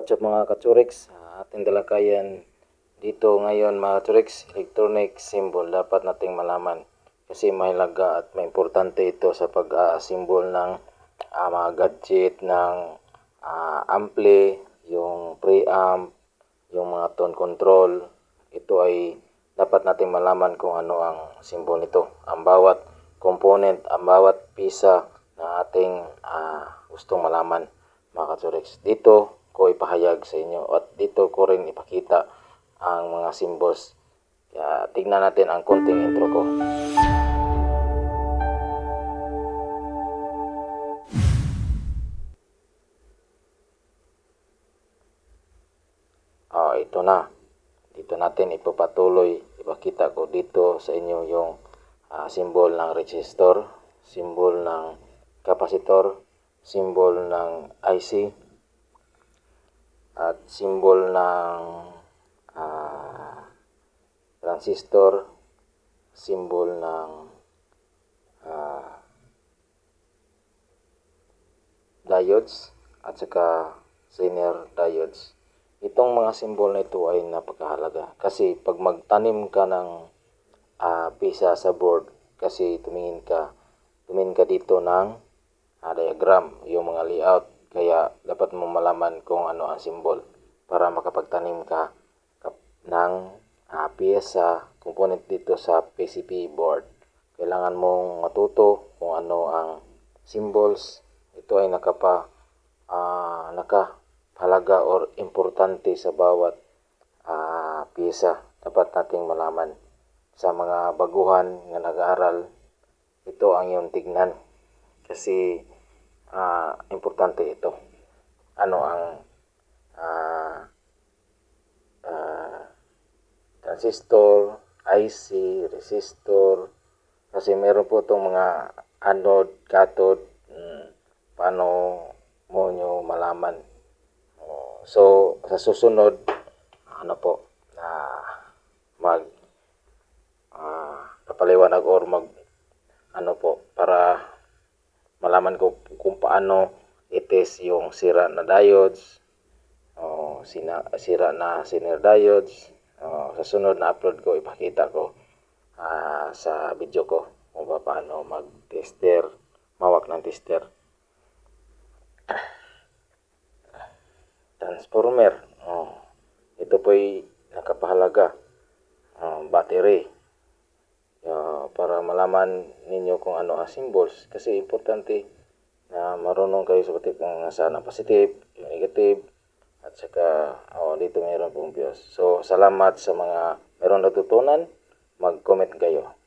What's up mga Katsurix? Ating dalakayan dito ngayon mga Katsurix, electronic symbol dapat nating malaman kasi mahalaga at may importante ito sa pag-symbol ng mga gadget ng ampli, yung preamp, yung mga tone control. Ito ay dapat nating malaman kung ano ang symbol nito. Ang bawat component, ang bawat pisa na ating gustong malaman mga Katsurix. Dito ko ipahayag sa inyo at dito ko rin ipakita ang mga symbols. Kaya tignan natin ang konting intro ko. Ito na. Dito natin ipapatuloy. Ipakita ko dito sa inyo yung symbol ng resistor, symbol ng kapasitor, symbol ng IC, at symbol ng transistor, symbol ng diodes, at saka Zener diodes. Itong mga symbol na ito ay napakahalaga kasi pag magtanim ka ng pisa sa board, kasi tumingin ka dito ng diagram, yung mga layout. Kaya dapat mo malaman kung ano ang symbol para makapagtanim ka ng piyesa, component dito sa PCB board. Kailangan mong matuto kung ano ang symbols. Ito ay nakahalaga or importante sa bawat piyesa. Dapat nating malaman. Sa mga baguhan na nag-aaral, ito ang iyong tignan. Kasi importante ito. Ano ang transistor, IC, resistor. Kasi meron po itong mga anode, cathode. Paano mo nyo malaman? So, sa susunod, kapaliwanag or para malaman ko kung paano i-test yung sira na diodes, sira na Zener diodes. Sa sunod na upload ko, ipakita ko sa video ko kung paano mag-tester, mawak ng tester. Transformer, ito po'y nakapahalaga. Battery, para malaman ninyo kung ano ang symbols, kasi importante na marunong kayo sa kung nasaan ang positive, yung negative, at saka dito mayroon pong views. So salamat sa mga mayroong natutunan, mag-comment kayo.